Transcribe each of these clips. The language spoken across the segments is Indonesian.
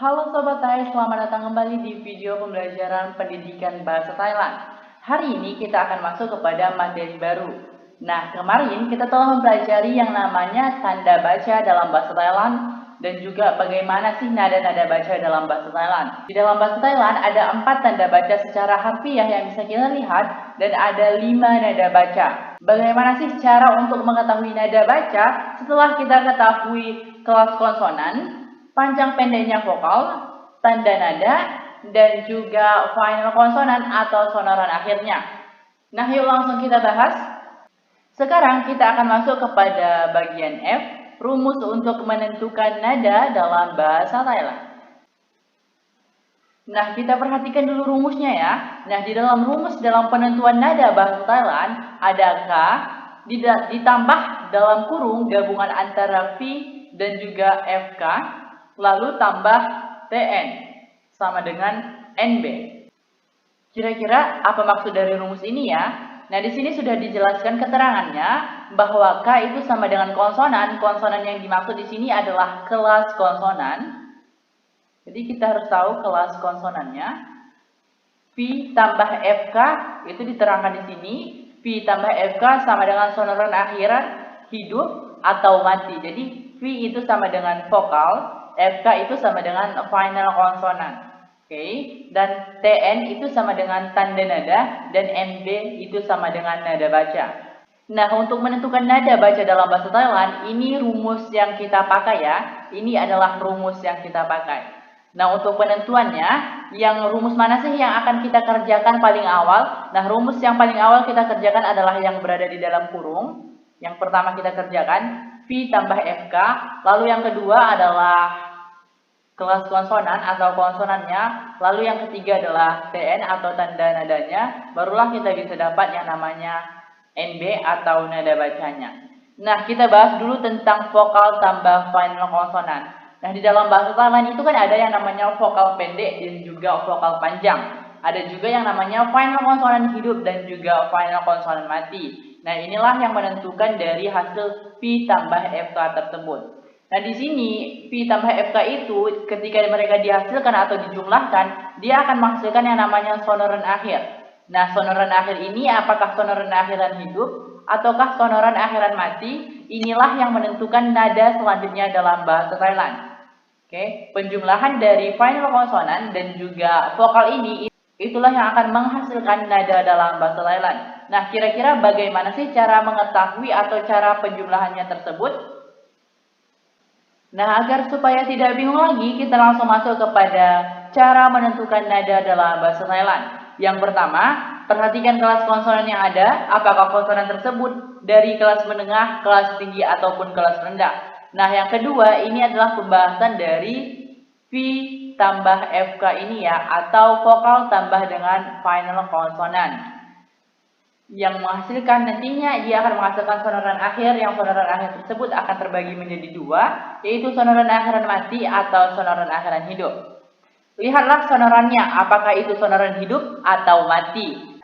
Halo Sobat Thai, selamat datang kembali di video pembelajaran pendidikan bahasa Thailand. Hari ini kita akan masuk kepada materi baru. Nah, kemarin kita telah mempelajari yang namanya tanda baca dalam bahasa Thailand dan juga bagaimana sih nada-nada baca dalam bahasa Thailand. Di dalam bahasa Thailand ada 4 tanda baca secara harfiah yang bisa kita lihat dan ada 5 nada baca. Bagaimana sih cara untuk mengetahui nada baca setelah kita ketahui kelas konsonan, panjang pendeknya vokal, tanda nada, dan juga final konsonan atau sonoran akhirnya. Nah, yuk langsung kita bahas. Sekarang kita akan masuk kepada bagian F, rumus untuk menentukan nada dalam bahasa Thailand. Nah, kita perhatikan dulu rumusnya ya. Nah, di dalam rumus dalam penentuan nada bahasa Thailand ada K ditambah dalam kurung gabungan antara V dan juga FK, lalu tambah TN sama dengan NB. Kira-kira apa maksud dari rumus ini ya? Nah, di sini sudah dijelaskan keterangannya bahwa K itu sama dengan konsonan. Konsonan yang dimaksud di sini adalah kelas konsonan. Jadi kita harus tahu kelas konsonannya. V tambah FK itu diterangkan di sini. V tambah FK sama dengan sonoran akhiran hidup atau mati. Jadi V itu sama dengan vokal, FK itu sama dengan final konsonan. Oke, dan TN itu sama dengan tanda nada dan NB itu sama dengan nada baca. Nah, untuk menentukan nada baca dalam bahasa Thailand, ini rumus yang kita pakai ya. Ini adalah rumus yang kita pakai. Nah, untuk penentuannya, yang rumus mana sih yang akan kita kerjakan paling awal? Nah, rumus yang paling awal kita kerjakan adalah yang berada di dalam kurung. Yang pertama kita kerjakan V tambah FK, lalu yang kedua adalah kelas konsonan atau konsonannya, lalu yang ketiga adalah TN atau tanda nadanya, barulah kita bisa dapat yang namanya NB atau nada bacanya. Nah, kita bahas dulu tentang vokal tambah final konsonan. Nah, di dalam bahasa Thailand itu kan ada yang namanya vokal pendek dan juga vokal panjang. Ada juga yang namanya final konsonan hidup dan juga final konsonan mati. Nah, inilah yang menentukan dari hasil V tambah FK tersebut. Nah, di sini V tambah FK itu ketika mereka dihasilkan atau dijumlahkan, dia akan menghasilkan yang namanya sonoran akhir. Nah, sonoran akhir ini apakah sonoran akhiran hidup ataukah sonoran akhiran mati? Inilah yang menentukan nada selanjutnya dalam bahasa Thailand. Oke, penjumlahan dari final konsonan dan juga vokal ini itulah yang akan menghasilkan nada dalam bahasa Thailand. Nah, kira-kira bagaimana sih cara mengetahui atau cara penjumlahannya tersebut? Nah, agar supaya tidak bingung lagi, kita langsung masuk kepada cara menentukan nada dalam bahasa Thailand. Yang pertama, perhatikan kelas konsonan yang ada, apakah konsonan tersebut dari kelas menengah, kelas tinggi, ataupun kelas rendah. Nah, yang kedua, ini adalah pembahasan dari V tambah FK ini ya, atau vokal tambah dengan final konsonan. Yang menghasilkan nantinya dia akan menghasilkan sonoran akhir, yang sonoran akhir tersebut akan terbagi menjadi dua, yaitu sonoran akhiran mati atau sonoran akhiran hidup. Lihatlah sonorannya, apakah itu sonoran hidup atau mati.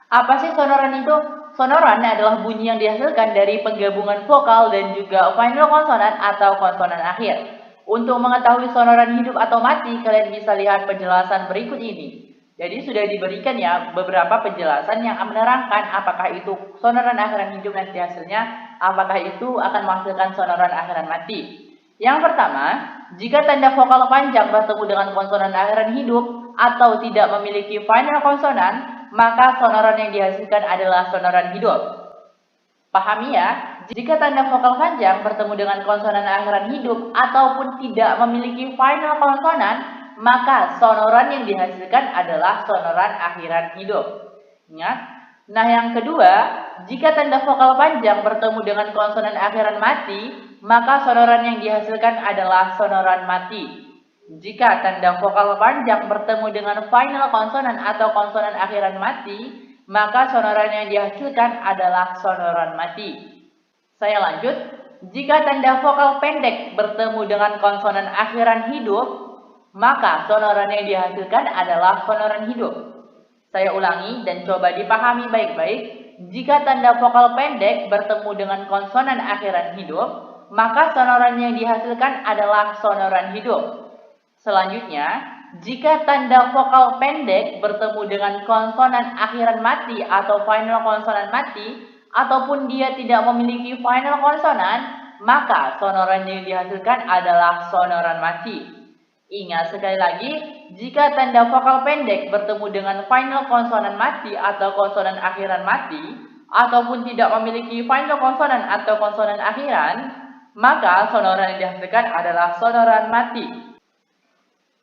Apa sih sonoran itu? Sonoran adalah bunyi yang dihasilkan dari penggabungan vokal dan juga final konsonan atau konsonan akhir. Untuk mengetahui sonoran hidup atau mati, kalian bisa lihat penjelasan berikut ini. Jadi sudah diberikan ya beberapa penjelasan yang menerangkan apakah itu sonoran akhiran hidup nanti hasilnya, apakah itu akan menghasilkan sonoran akhiran mati. Yang pertama, jika tanda vokal panjang bertemu dengan konsonan akhiran hidup atau tidak memiliki final konsonan, maka sonoran yang dihasilkan adalah sonoran hidup. Pahami ya, jika tanda vokal panjang bertemu dengan konsonan akhiran hidup ataupun tidak memiliki final konsonan, maka sonoran yang dihasilkan adalah sonoran akhiran hidup. Ingat? Nah, yang kedua, jika tanda vokal panjang bertemu dengan konsonan akhiran mati, maka sonoran yang dihasilkan adalah sonoran mati. Jika tanda vokal panjang bertemu dengan final konsonan atau konsonan akhiran mati, maka sonoran yang dihasilkan adalah sonoran mati. Saya lanjut, jika tanda vokal pendek bertemu dengan konsonan akhiran hidup, maka sonoran yang dihasilkan adalah sonoran hidup. Saya ulangi dan coba dipahami baik-baik. Jika tanda vokal pendek bertemu dengan konsonan akhiran hidup, maka sonoran yang dihasilkan adalah sonoran hidup. Selanjutnya, jika tanda vokal pendek bertemu dengan konsonan akhiran mati atau final konsonan mati, ataupun dia tidak memiliki final konsonan, maka sonoran yang dihasilkan adalah sonoran mati. Ingat sekali lagi, jika tanda vokal pendek bertemu dengan final konsonan mati atau konsonan akhiran mati, ataupun tidak memiliki final konsonan atau konsonan akhiran, maka sonoran yang dihasilkan adalah sonoran mati.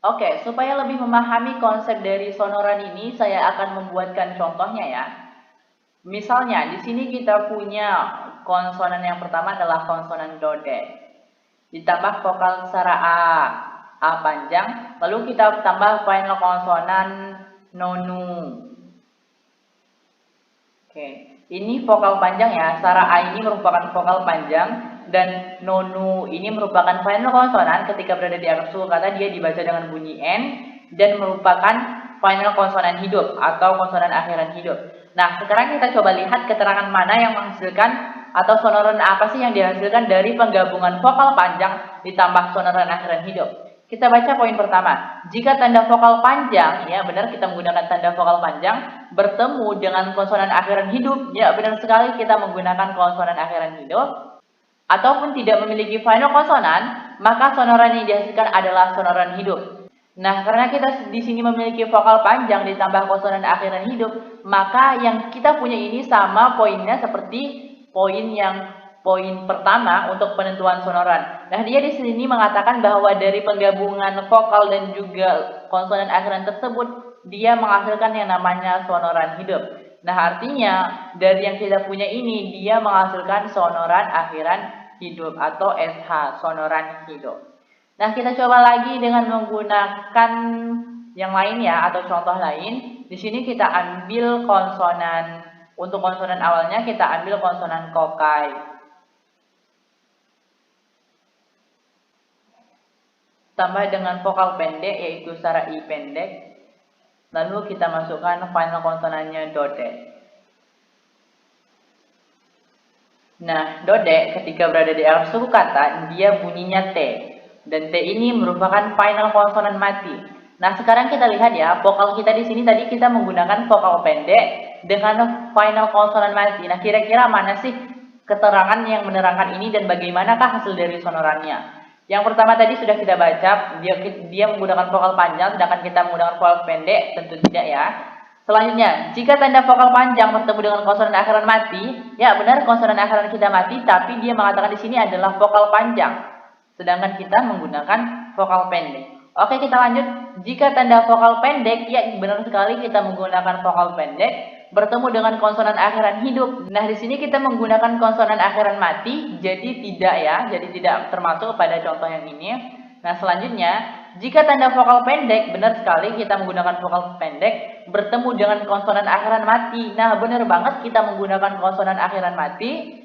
Oke, supaya lebih memahami konsep dari sonoran ini, saya akan membuatkan contohnya ya. Misalnya, di sini kita punya konsonan yang pertama adalah konsonan dode. Ditambah vokal secara A panjang, lalu kita tambah final konsonan nonu. Oke, ini vokal panjang ya. Secara A ini merupakan vokal panjang dan nonu ini merupakan final konsonan. Ketika berada di akhir suku kata, dia dibaca dengan bunyi N dan merupakan final konsonan hidup atau konsonan akhiran hidup. Nah, sekarang kita coba lihat keterangan mana yang menghasilkan atau sonoran apa sih yang dihasilkan dari penggabungan vokal panjang ditambah sonoran akhiran hidup. Kita baca poin pertama. Jika tanda vokal panjang, ya benar kita menggunakan tanda vokal panjang, bertemu dengan konsonan akhiran hidup, ya benar sekali kita menggunakan konsonan akhiran hidup, ataupun tidak memiliki final konsonan, maka sonoran yang dihasilkan adalah sonoran hidup. Nah, karena kita di sini memiliki vokal panjang ditambah konsonan akhiran hidup, maka yang kita punya ini sama poinnya seperti poin pertama untuk penentuan sonoran. Nah, dia di sini mengatakan bahwa dari penggabungan vokal dan juga konsonan akhiran tersebut, dia menghasilkan yang namanya sonoran hidup. Nah, artinya dari yang kita punya ini, dia menghasilkan sonoran akhiran hidup atau SH, sonoran hidup. Nah, kita coba lagi dengan menggunakan yang lain ya, atau contoh lain. Di sini kita ambil konsonan, untuk konsonan awalnya kita ambil konsonan kokai. Tambah dengan vokal pendek yaitu secara I pendek. Lalu kita masukkan final konsonannya dode. Nah, dode ketika berada di akhir suku kata, dia bunyinya T. Dan T ini merupakan final konsonan mati. Nah, sekarang kita lihat ya, vokal kita di sini tadi kita menggunakan vokal pendek dengan final konsonan mati. Nah, kira-kira mana sih keterangan yang menerangkan ini dan bagaimanakah hasil dari sonorannya? Yang pertama tadi sudah kita baca, dia menggunakan vokal panjang, sedangkan kita menggunakan vokal pendek, tentu tidak ya. Selanjutnya, jika tanda vokal panjang bertemu dengan konsonan akhiran mati, ya benar konsonan akhiran kita mati, tapi dia mengatakan di sini adalah vokal panjang, sedangkan kita menggunakan vokal pendek. Oke, kita lanjut. Jika tanda vokal pendek, ya benar sekali kita menggunakan vokal pendek bertemu dengan konsonan akhiran hidup. Nah, di sini kita menggunakan konsonan akhiran mati, jadi tidak ya, jadi tidak termasuk pada contoh yang ini. Nah, selanjutnya, jika tanda vokal pendek, benar sekali kita menggunakan vokal pendek bertemu dengan konsonan akhiran mati. Nah, benar banget kita menggunakan konsonan akhiran mati.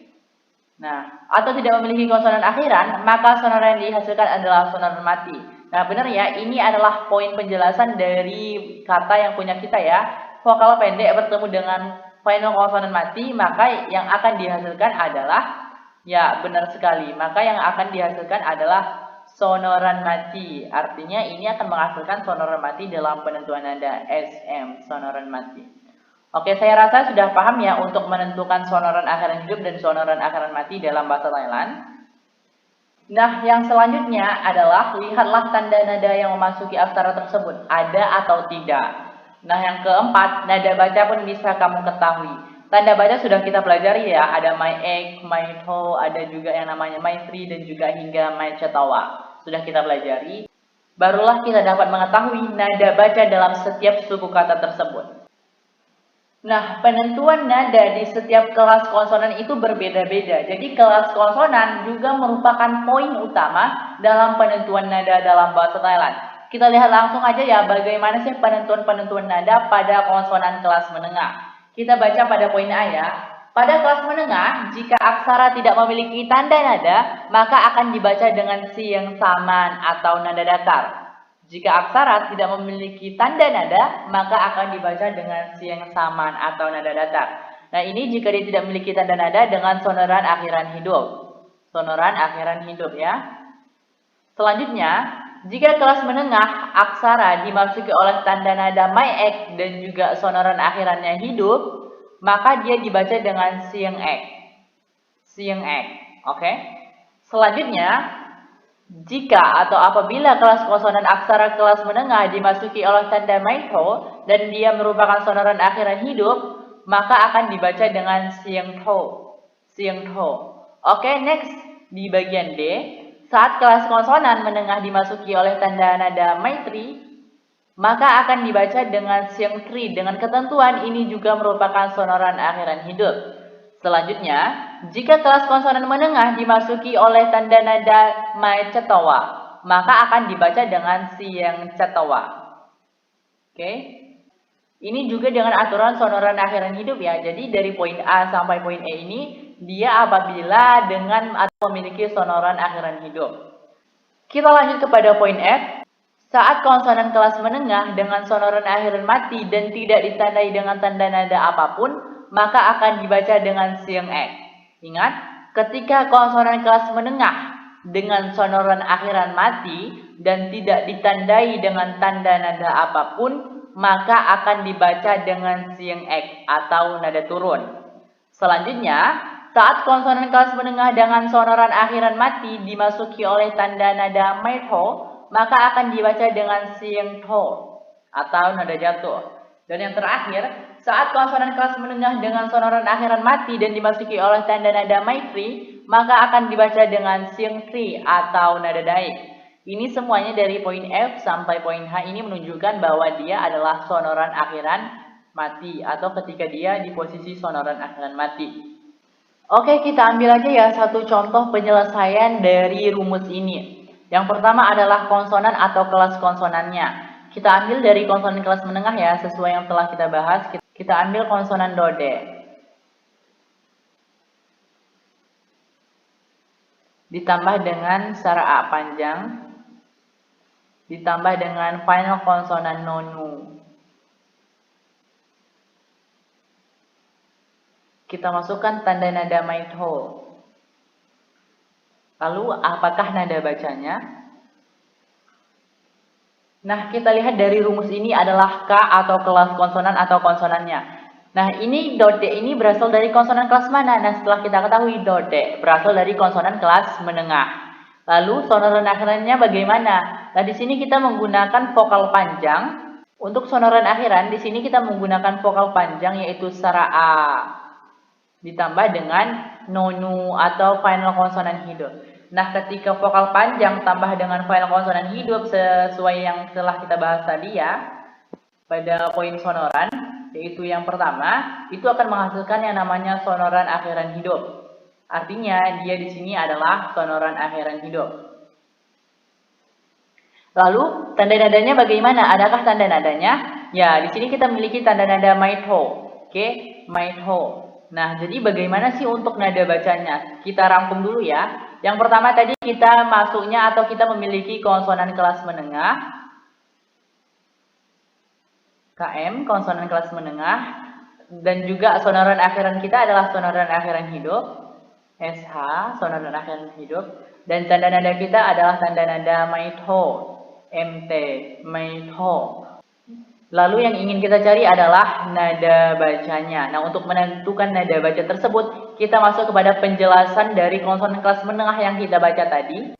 Nah, atau tidak memiliki konsonan akhiran, maka sonoran yang dihasilkan adalah sonoran mati. Nah, benar ya, ini adalah poin penjelasan dari kata yang punya kita ya. Vokal pendek bertemu dengan final konsonan mati, maka yang akan dihasilkan adalah, ya benar sekali, maka yang akan dihasilkan adalah sonoran mati. Artinya ini akan menghasilkan sonoran mati dalam penentuan nada SM, sonoran mati. Oke, saya rasa sudah paham ya untuk menentukan sonoran akhiran hidup dan sonoran akhiran mati dalam bahasa Thailand. Nah, yang selanjutnya adalah lihatlah tanda nada yang memasuki aksara tersebut, ada atau tidak. Nah, yang keempat, nada baca pun bisa kamu ketahui. Tanda baca sudah kita pelajari ya, ada my egg, my toe, ada juga yang namanya my tree dan juga hingga my cetawa. Sudah kita pelajari. Barulah kita dapat mengetahui nada baca dalam setiap suku kata tersebut. Nah, penentuan nada di setiap kelas konsonan itu berbeda-beda. Jadi kelas konsonan juga merupakan poin utama dalam penentuan nada dalam bahasa Thailand. Kita lihat langsung aja ya bagaimana sih penentuan nada pada konsonan kelas menengah. Kita baca pada poin A ya. Pada kelas menengah, jika aksara tidak memiliki tanda nada, maka akan dibaca dengan si yang saman atau nada datar. Jika aksara tidak memiliki tanda nada, maka akan dibaca dengan si yang saman atau nada datar. Nah, ini jika dia tidak memiliki tanda nada dengan sonoran akhiran hidup. sonoran akhiran hidup ya. Selanjutnya, jika kelas menengah aksara dimasuki oleh tanda nada my-ek dan juga sonoran akhirannya hidup, maka dia dibaca dengan sieng-ek. Sieng-ek, oke? Selanjutnya, jika atau apabila kelas konsonan aksara kelas menengah dimasuki oleh tanda my-tho dan dia merupakan sonoran akhiran hidup, maka akan dibaca dengan sieng-tho. Sieng-tho. Oke, next di bagian D. Saat kelas konsonan menengah dimasuki oleh tanda nada maitri, maka akan dibaca dengan siang tri. Dengan ketentuan ini juga merupakan sonoran akhiran hidup. Selanjutnya, jika kelas konsonan menengah dimasuki oleh tanda nada mai cetawa, maka akan dibaca dengan siang cetawa. Oke. Ini juga dengan aturan sonoran akhiran hidup ya. Jadi dari poin A sampai poin E ini dia apabila dengan atau memiliki sonoran akhiran hidup. Kita lanjut kepada poin F. Saat konsonan kelas menengah dengan sonoran akhiran mati dan tidak ditandai dengan tanda nada apapun, maka akan dibaca dengan siang ek. Ingat, ketika konsonan kelas menengah dengan sonoran akhiran mati dan tidak ditandai dengan tanda nada apapun, maka akan dibaca dengan siang ek atau nada turun. Selanjutnya, saat konsonan kelas menengah dengan sonoran akhiran mati dimasuki oleh tanda nada maitho, maka akan dibaca dengan siang tho atau nada jatuh. Dan yang terakhir, saat konsonan kelas menengah dengan sonoran akhiran mati dan dimasuki oleh tanda nada maitri, maka akan dibaca dengan siang tri atau nada daik. Ini semuanya dari poin F sampai poin H ini menunjukkan bahwa dia adalah sonoran akhiran mati atau ketika dia di posisi sonoran akhiran mati. Oke, kita ambil aja ya satu contoh penyelesaian dari rumus ini. Yang pertama adalah konsonan atau kelas konsonannya. Kita ambil dari konsonan kelas menengah ya, sesuai yang telah kita bahas. Kita ambil konsonan dode. Ditambah dengan sara A panjang. Ditambah dengan final konsonan nonu. Kita masukkan tanda nada maitho. Lalu apakah nada bacanya? Nah, kita lihat dari rumus ini adalah K atau kelas konsonan atau konsonannya. Nah, ini dode ini berasal dari konsonan kelas mana? Nah, setelah kita ketahui dode berasal dari konsonan kelas menengah. Lalu sonoran akhirannya bagaimana? Nah, di sini kita menggunakan vokal panjang. Untuk sonoran akhiran, di sini kita menggunakan vokal panjang yaitu sara A. Ditambah dengan nonu atau final konsonan hidup. Nah, ketika vokal panjang tambah dengan final konsonan hidup sesuai yang telah kita bahas tadi ya, pada poin sonoran, yaitu yang pertama, itu akan menghasilkan yang namanya sonoran akhiran hidup. Artinya, dia di sini adalah sonoran akhiran hidup. Lalu, tanda nadanya bagaimana? Adakah tanda nadanya? Ya, di sini kita memiliki tanda nada maitho. Oke, maitho. Nah, jadi bagaimana sih untuk nada bacanya? Kita rangkum dulu ya. Yang pertama tadi kita masuknya atau kita memiliki konsonan kelas menengah. KM, konsonan kelas menengah. Dan juga sonoran akhiran kita adalah sonoran akhiran hidup. SH, sonoran akhiran hidup. Dan tanda nada kita adalah tanda nada maitho. MT, maitho. Lalu yang ingin kita cari adalah nada bacanya. Nah, untuk menentukan nada baca tersebut, kita masuk kepada penjelasan dari konsonan kelas menengah yang kita baca tadi.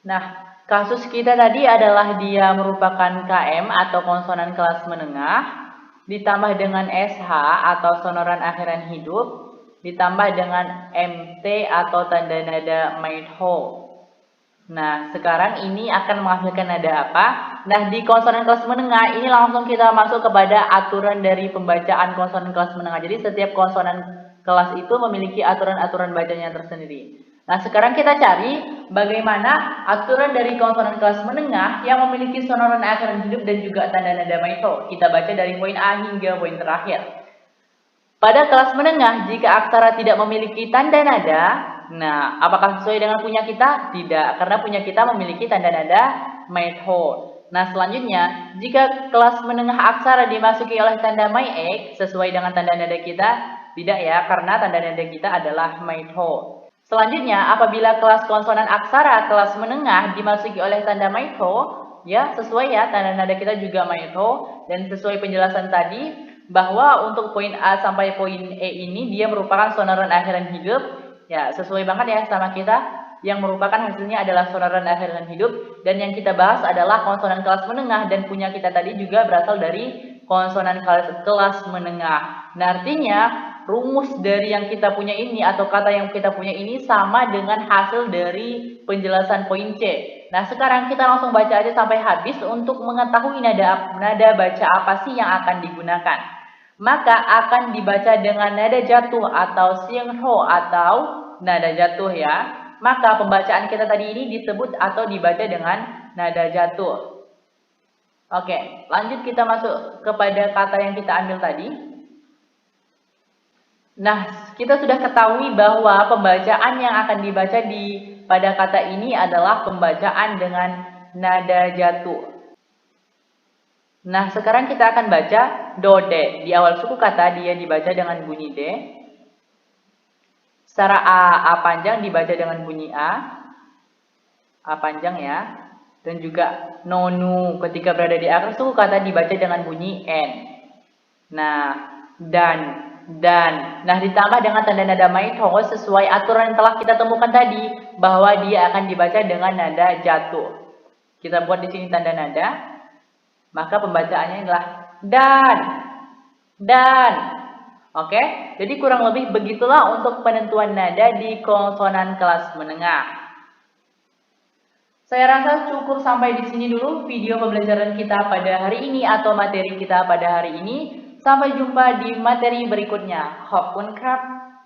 Nah, kasus kita tadi adalah dia merupakan KM atau konsonan kelas menengah, ditambah dengan SH atau sonoran akhiran hidup, ditambah dengan MT atau tanda nada maitho. Nah, sekarang ini akan menghasilkan nada apa? Nah, di konsonan kelas menengah ini langsung kita masuk kepada aturan dari pembacaan konsonan kelas menengah. Jadi setiap konsonan kelas itu memiliki aturan-aturan bacanya tersendiri. Nah, sekarang kita cari bagaimana aturan dari konsonan kelas menengah yang memiliki sonoran akhiran hidup dan juga tanda nada maitho. Kita baca dari poin A hingga poin terakhir. Pada kelas menengah, jika aksara tidak memiliki tanda nada, nah, apakah sesuai dengan punya kita? Tidak, karena punya kita memiliki tanda nada maitho. Nah, selanjutnya, jika kelas menengah aksara dimasuki oleh tanda my-ek sesuai dengan tanda nada kita, tidak ya, karena tanda nada kita adalah maitho. Selanjutnya, apabila kelas konsonan aksara kelas menengah dimasuki oleh tanda maito, ya sesuai ya, tanda nada kita juga maito, dan sesuai penjelasan tadi, bahwa untuk poin A sampai poin E ini dia merupakan sonoran akhiran hidup, ya sesuai banget ya sama kita, yang merupakan hasilnya adalah sonoran akhiran hidup, dan yang kita bahas adalah konsonan kelas menengah, dan punya kita tadi juga berasal dari konsonan kelas menengah. Nah, artinya rumus dari yang kita punya ini atau kata yang kita punya ini sama dengan hasil dari penjelasan poin C. Nah, sekarang kita langsung baca aja sampai habis untuk mengetahui nada baca apa sih yang akan digunakan. Maka akan dibaca dengan nada jatuh atau siengho atau nada jatuh ya. Maka pembacaan kita tadi ini disebut atau dibaca dengan nada jatuh. Oke, lanjut kita masuk kepada kata yang kita ambil tadi. Nah, kita sudah ketahui bahwa pembacaan yang akan dibaca pada kata ini adalah pembacaan dengan nada jatuh. Nah, sekarang kita akan baca dode. Di awal suku kata dia dibaca dengan bunyi D. Secara A panjang dibaca dengan bunyi A panjang ya. Dan juga nonu ketika berada di akhir suku kata dibaca dengan bunyi N. Nah, dan. Nah, ditambah dengan tanda nada maito sesuai aturan yang telah kita temukan tadi bahwa dia akan dibaca dengan nada jatuh. Kita buat di sini tanda nada. Maka pembacaannya adalah dan. Oke, jadi kurang lebih begitulah untuk penentuan nada di konsonan kelas menengah. Saya rasa cukup sampai di sini dulu video pembelajaran kita pada hari ini atau materi kita pada hari ini. Sampai jumpa di materi berikutnya. Hopun krap.